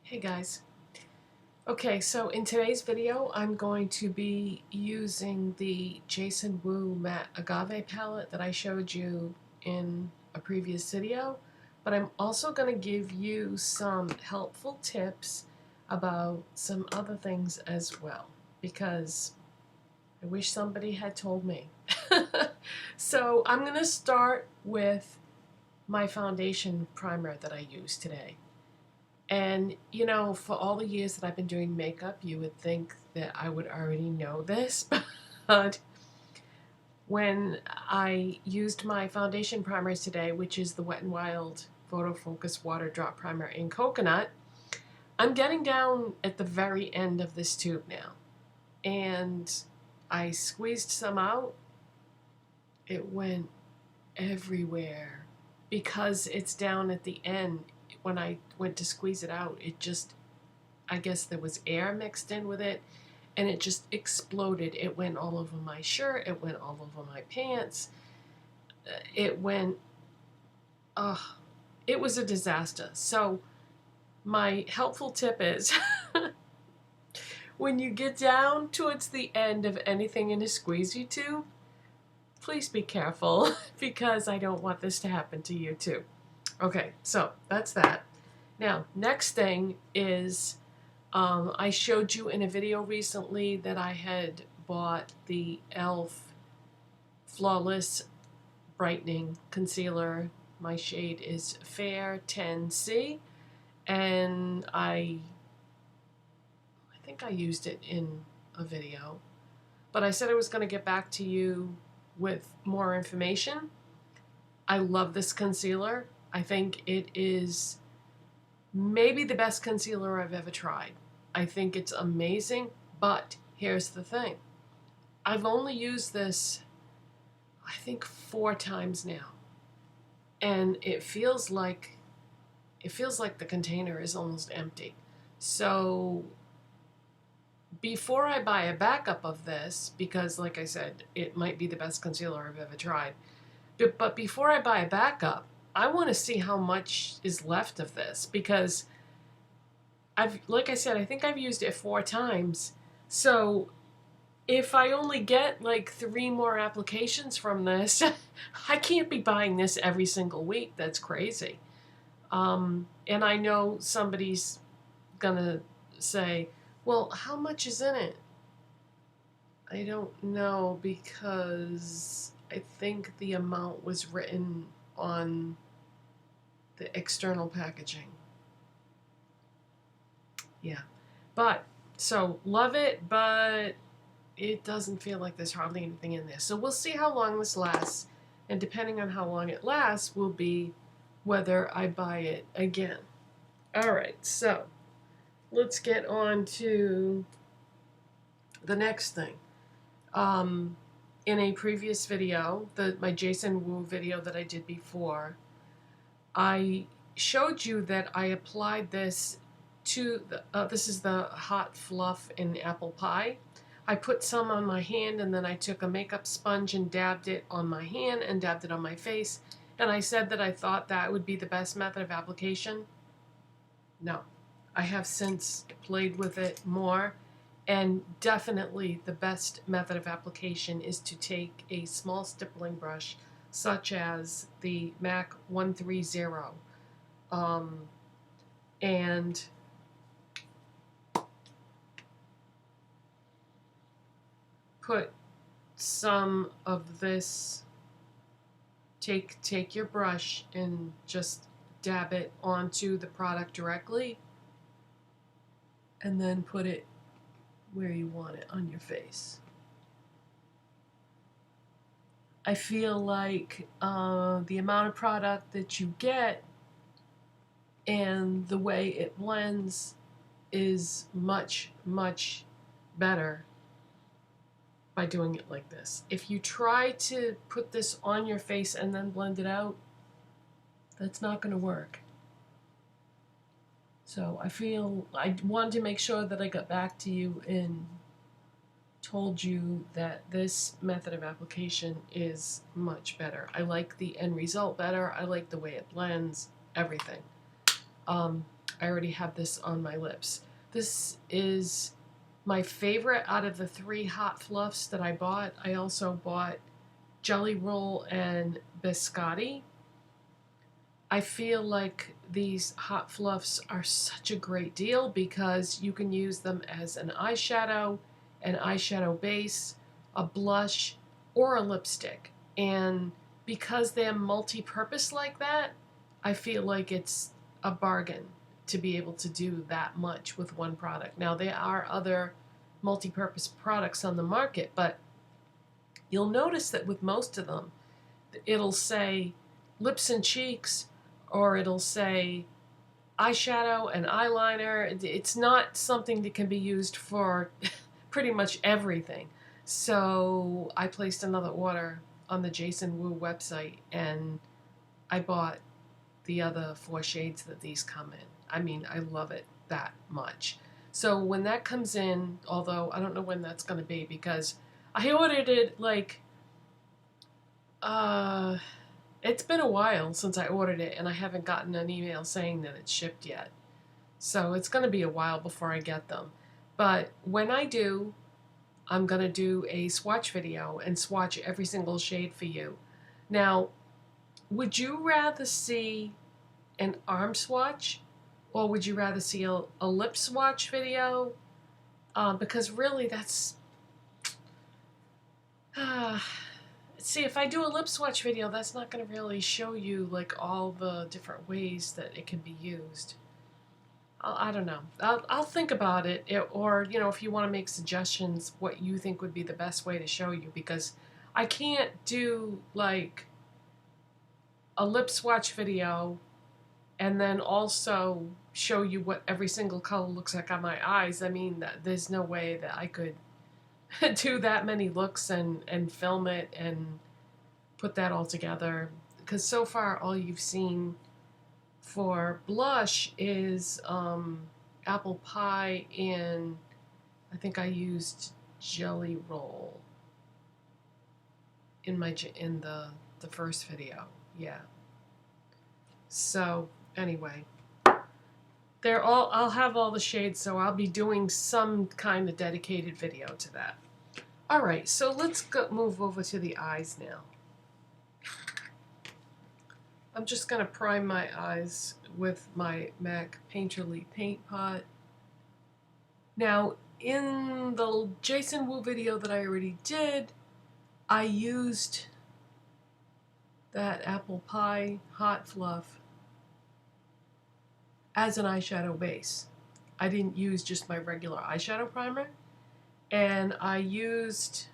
Hey guys. Okay, so in today's video I'm going to be using the Jason Wu Matte Agave palette that I showed you in a previous video, but I'm also going to give you some helpful tips about some other things as well, because I wish somebody had told me. So I'm going to start with my foundation primer that I used today. And, you know, for all the years that I've been doing makeup, you would think that I would already know this, but when I used my foundation primers today, which is the Wet n Wild Photofocus Water Drop Primer in Coconut, I'm getting down at the very end of this tube now. And I squeezed some out. It went everywhere because it's down at the end. When I went to squeeze it out, it just, I guess there was air mixed in with it, and it just exploded. It went all over my shirt, it went all over my pants, it went, it was a disaster. So my helpful tip is, when you get down towards the end of anything in a squeezy tube, please be careful, because I don't want this to happen to you too. Okay, so that's that. Now, next thing is, I showed you in a video recently that I had bought the e.l.f. Flawless Brightening Concealer. My shade is Fair 10C, and I think I used it in a video, but I said I was going to get back to you with more information. I love this concealer. I think it is maybe the best concealer I've ever tried. I think it's amazing, but here's the thing. I've only used this, I think, 4 times now, and it feels like the container is almost empty. So before I buy a backup of this, because like I said, it might be the best concealer I've ever tried, but before I buy a backup, I want to see how much is left of this, because like I said, I think I've used it 4 times. So if I only get like 3 more applications from this, I can't be buying this every single week. That's crazy. And I know somebody's gonna say, well, how much is in it? I don't know, because I think the amount was written on the external packaging. Yeah, but so love it, but it doesn't feel like there's hardly anything in there. So we'll see how long this lasts, and depending on how long it lasts will be whether I buy it again. All right, so let's get on to the next thing. In a previous video, my Jason Wu video that I did before, I showed you that I applied this to this is the Hot Fluff in Apple Pie. I put some on my hand, and then I took a makeup sponge and dabbed it on my hand and dabbed it on my face, and I said that I thought that would be the best method of application. No, I have since played with it more, and definitely the best method of application is to take a small stippling brush, such as the MAC 130, and put some of this, take your brush and just dab it onto the product directly, and then put it where you want it on your face. I feel like the amount of product that you get and the way it blends is much, much better by doing it like this. If you try to put this on your face and then blend it out, that's not going to work. So I wanted to make sure that I got back to you and told you that this method of application is much better. I like the end result better. I like the way it blends, everything. I already have this on my lips. This is my favorite out of the 3 hot fluffs that I bought. I also bought Jelly Roll and Biscotti. I feel like these hot fluffs are such a great deal because you can use them as an eyeshadow base, a blush, or a lipstick. And because they're multi-purpose like that, I feel like it's a bargain to be able to do that much with one product. Now, there are other multi-purpose products on the market, but you'll notice that with most of them, it'll say lips and cheeks, or it'll say eyeshadow and eyeliner. It's not something that can be used for pretty much everything. So I placed another order on the Jason Wu website, and I bought the other 4 shades that these come in. I mean, I love it that much. So when that comes in, although I don't know when that's going to be because I ordered it like, it's been a while since I ordered it and I haven't gotten an email saying that it's shipped yet. So it's going to be a while before I get them. But when I do, I'm going to do a swatch video and swatch every single shade for you. Now, would you rather see an arm swatch, or would you rather see a lip swatch video? Because really that's... see, if I do a lip swatch video, that's not going to really show you like all the different ways that it can be used. I don't know. I'll think about it, or you know, if you want to make suggestions, what you think would be the best way to show you, because I can't do like a lip swatch video and then also show you what every single color looks like on my eyes. I mean, there's no way that I could do that many looks and film it and put that all together, because so far all you've seen for blush is apple pie, and I think I used Jelly Roll in the first video. Yeah. So anyway, I'll have all the shades, so I'll be doing some kind of dedicated video to that. All right, so let's move over to the eyes now. I'm just going to prime my eyes with my MAC Painterly Paint Pot. Now, in the Jason Wu video that I already did, I used that apple pie hot fluff as an eyeshadow base. I didn't use just my regular eyeshadow primer, and I used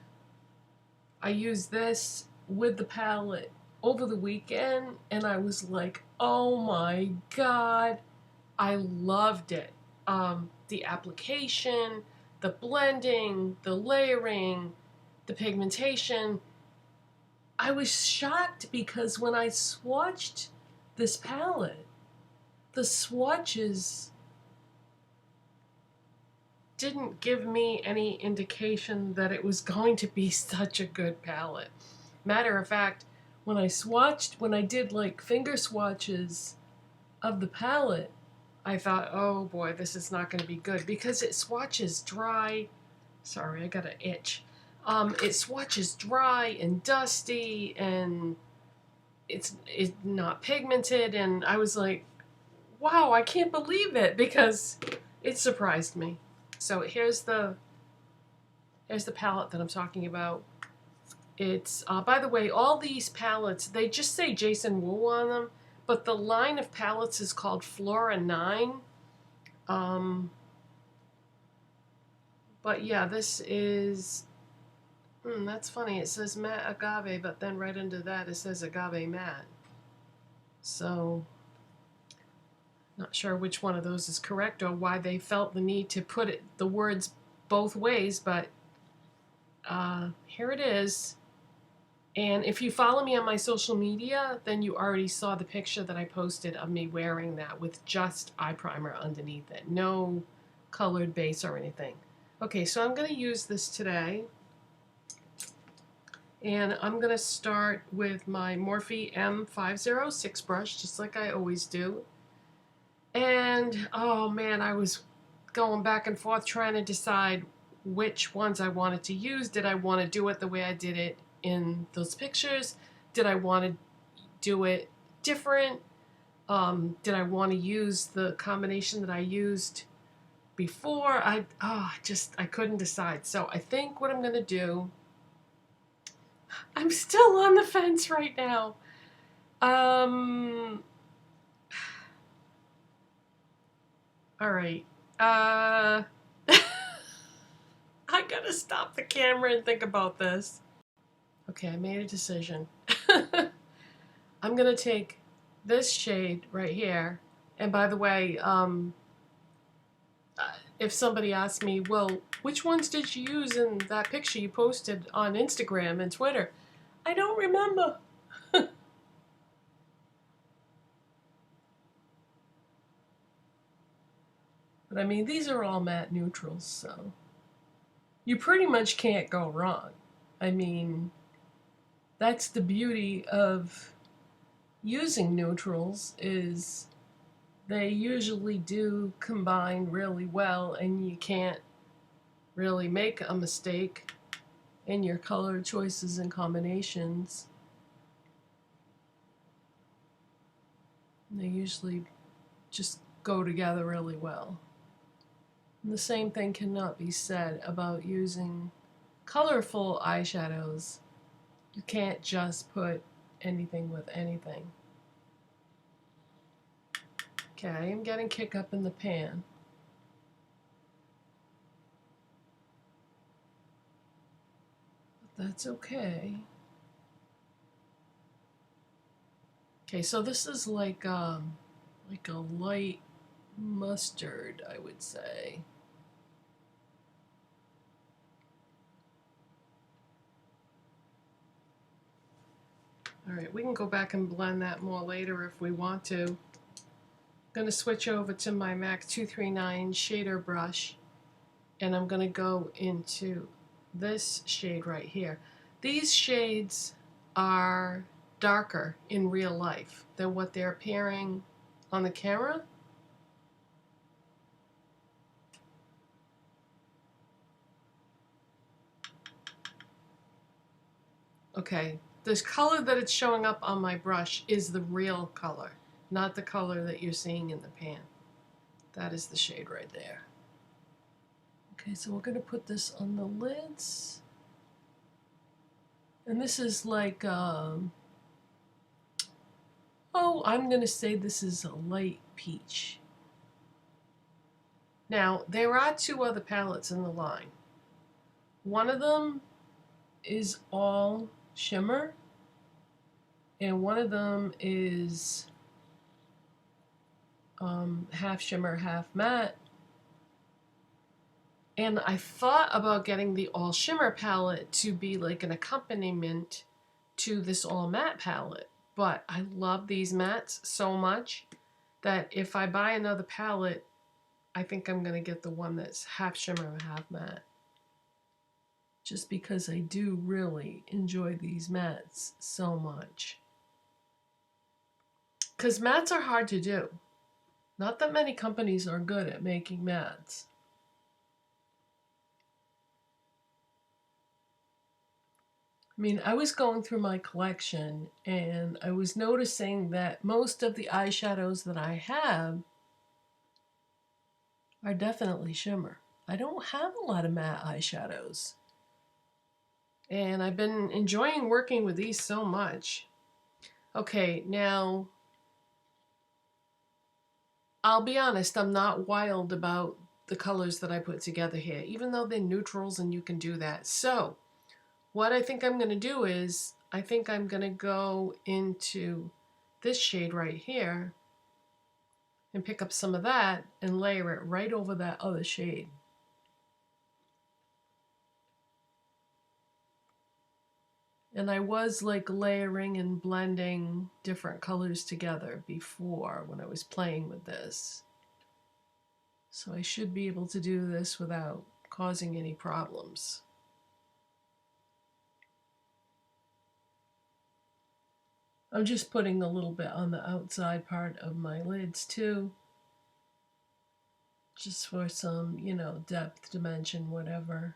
this with the palette over the weekend, and I was like, oh my god, I loved it. The application, the blending, the layering, the pigmentation. I was shocked because when I swatched this palette, the swatches didn't give me any indication that it was going to be such a good palette. Matter of fact, when I did like finger swatches of the palette, I thought, oh boy, this is not going to be good, because it swatches dry. Sorry, I got an itch. It swatches dry and dusty, and it's not pigmented, and I was like, wow, I can't believe it, because it surprised me. So here's the palette that I'm talking about. It's, by the way, all these palettes, they just say Jason Wu on them, but the line of palettes is called Flora 9. But yeah, this is, that's funny. It says Matte Agave, but then right under that it says Agave Matte. So, not sure which one of those is correct or why they felt the need to put the words both ways, but here it is. And if you follow me on my social media, then you already saw the picture that I posted of me wearing that with just eye primer underneath it. No colored base or anything. Okay, so I'm going to use this today. And I'm going to start with my Morphe M506 brush, just like I always do. And oh man, I was going back and forth trying to decide which ones I wanted to use. Did I want to do it the way I did it in those pictures? Did I want to do it different? Did I want to use the combination that I used before? I couldn't decide. So I think what I'm gonna do, I'm still on the fence right now. All right. I gotta stop the camera and think about this. Okay, I made a decision. I'm gonna take this shade right here. And by the way, if somebody asks me, well, which ones did you use in that picture you posted on Instagram and Twitter? I don't remember. But I mean, these are all matte neutrals, so you pretty much can't go wrong. I mean, that's the beauty of using neutrals, is they usually do combine really well and you can't really make a mistake in your color choices and combinations. They usually just go together really well. And the same thing cannot be said about using colorful eyeshadows. You can't just put anything with anything. Okay, I am getting kick up in the pan. But that's okay. Okay, so this is like a light mustard, I would say. All right, we can go back and blend that more later if we want to. I'm going to switch over to my MAC 239 shader brush, and I'm going to go into this shade right here. These shades are darker in real life than what they're appearing on the camera. Okay, this color that it's showing up on my brush is the real color, not the color that you're seeing in the pan. That is the shade right there. Okay, so we're going to put this on the lids. And this is like, I'm going to say this is a light peach. Now, there are two other palettes in the line. One of them is all shimmer, and one of them is half shimmer, half matte. And I thought about getting the all shimmer palette to be like an accompaniment to this all matte palette, but I love these mattes so much that if I buy another palette, I think I'm going to get the one that's half shimmer, half matte. Just because I do really enjoy these mattes so much. Because mattes are hard to do. Not that many companies are good at making mattes. I mean, I was going through my collection and I was noticing that most of the eyeshadows that I have are definitely shimmer. I don't have a lot of matte eyeshadows. And I've been enjoying working with these so much. Okay, now, I'll be honest, I'm not wild about the colors that I put together here, even though they're neutrals and you can do that. So, what I think I'm going to do is, I think I'm going to go into this shade right here and pick up some of that and layer it right over that other shade. And I was like layering and blending different colors together before when I was playing with this. So I should be able to do this without causing any problems. I'm just putting a little bit on the outside part of my lids too. just for some, you know, depth, dimension, whatever.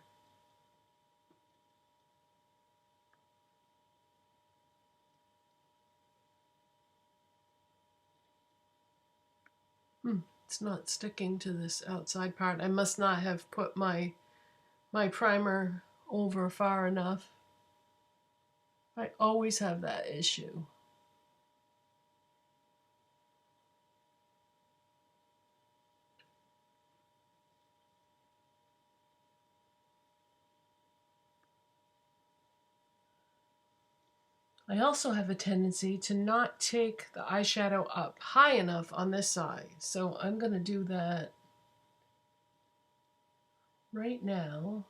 It's not sticking to this outside part. I must not have put my primer over far enough. I always have that issue. I also have a tendency to not take the eyeshadow up high enough on this side. So I'm going to do that right now.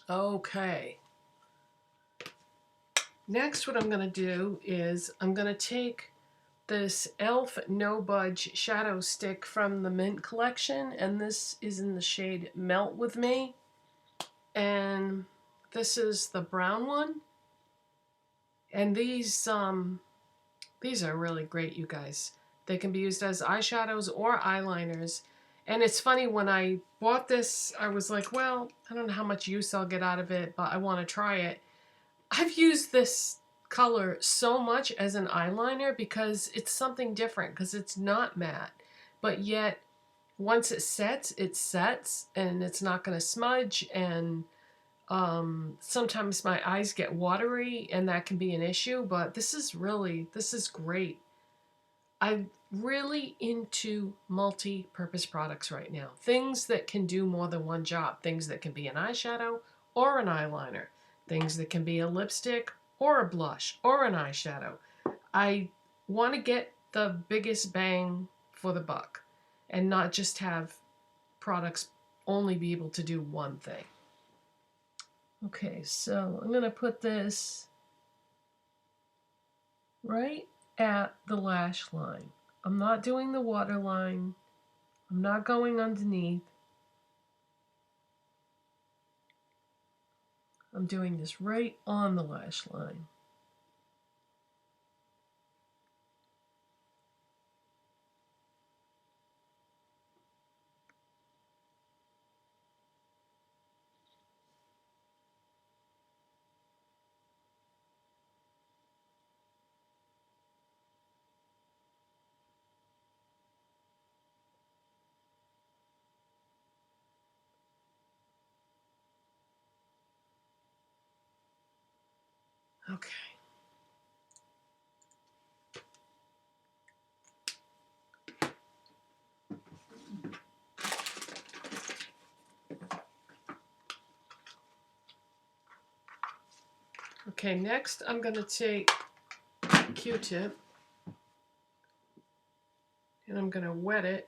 Okay. Next, what I'm going to do is I'm going to take this e.l.f. No Budge shadow stick from the Mint collection, and this is in the shade Melt With Me. And this is the brown one. And these are really great, you guys. They can be used as eyeshadows or eyeliners. And it's funny, when I bought this, I was like, well, I don't know how much use I'll get out of it, but I want to try it. I've used this color so much as an eyeliner because it's something different, because it's not matte, but yet once it sets and it's not going to smudge. And sometimes my eyes get watery and that can be an issue, but this is great. I'm really into multi-purpose products right now. Things that can do more than one job. Things that can be an eyeshadow or an eyeliner. Things that can be a lipstick or a blush or an eyeshadow. I want to get the biggest bang for the buck and not just have products only be able to do one thing. Okay, so I'm going to put this right at the lash line. I'm not doing the waterline. I'm not going underneath. I'm doing this right on the lash line. Okay. Okay, next I'm going to take a Q-tip and I'm going to wet it.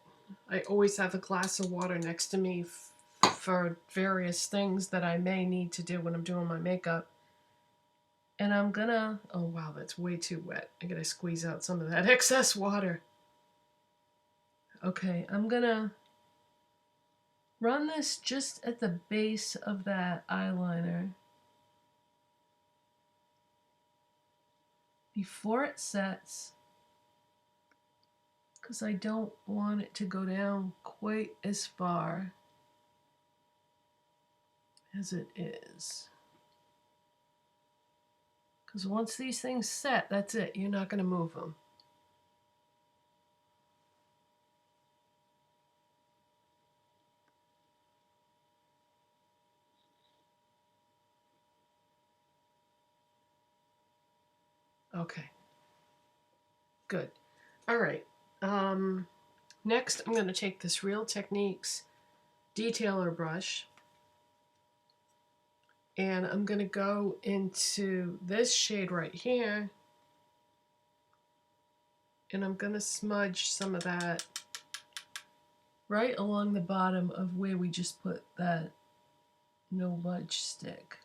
I always have a glass of water next to me for various things that I may need to do when I'm doing my makeup. And I'm gonna, oh wow, that's way too wet. I gotta squeeze out some of that excess water. Okay, I'm gonna run this just at the base of that eyeliner before it sets, because I don't want it to go down quite as far as it is. Because once these things set, that's it. You're not going to move them. Okay. Good. All right. Next, I'm going to take this Real Techniques detailer brush, and I'm going to go into this shade right here, and I'm going to smudge some of that right along the bottom of where we just put that no budge stick.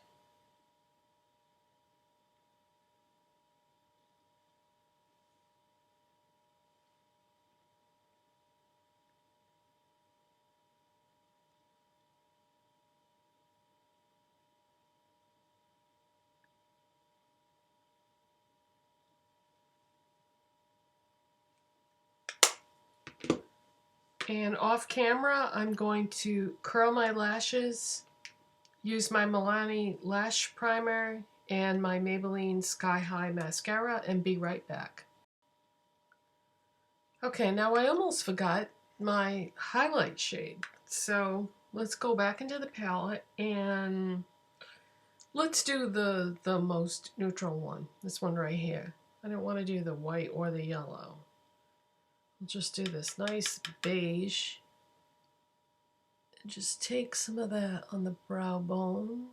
And off camera, I'm going to curl my lashes, use my Milani Lash Primer and my Maybelline Sky High Mascara, and be right back. Okay, now I almost forgot my highlight shade. So let's go back into the palette and let's do the most neutral one. This one right here. I don't want to do the white or the yellow. We'll just do this nice beige. And just take some of that on the brow bone.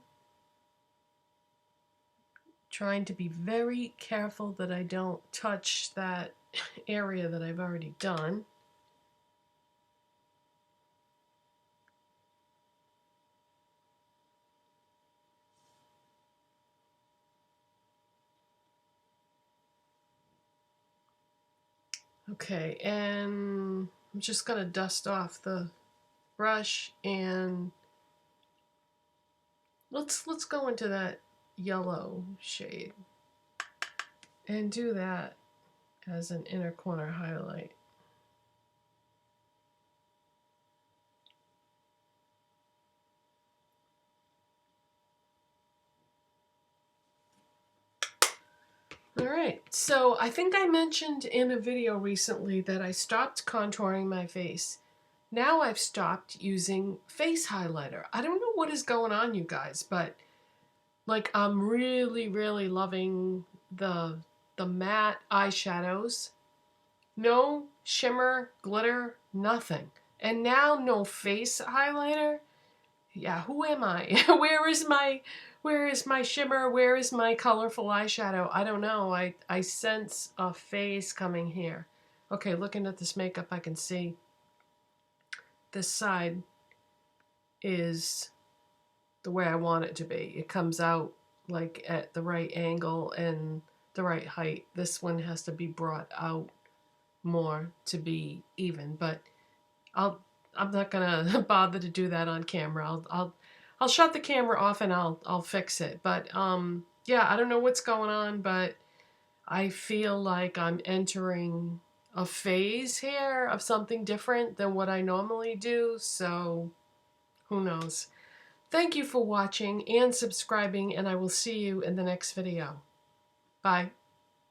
Trying to be very careful that I don't touch that area that I've already done. Okay, and I'm just going to dust off the brush, and let's go into that yellow shade and do that as an inner corner highlight. Alright, so I think I mentioned in a video recently that I stopped contouring my face. Now I've stopped using face highlighter. I don't know what is going on, you guys, but like I'm really loving the matte eyeshadows. No shimmer, glitter, nothing. And now no face highlighter. Yeah, who am I? Where is my shimmer? Where is my colorful eyeshadow? I don't know. I sense a face coming here. Okay, looking at this makeup, I can see this side is the way I want it to be. It comes out like at the right angle and the right height. This one has to be brought out more to be even, but I'm not gonna bother to do that on camera. I'll shut the camera off and I'll fix it. But yeah, I don't know what's going on, but I feel like I'm entering a phase here of something different than what I normally do, so who knows. Thank you for watching and subscribing, and I will see you in the next video. Bye.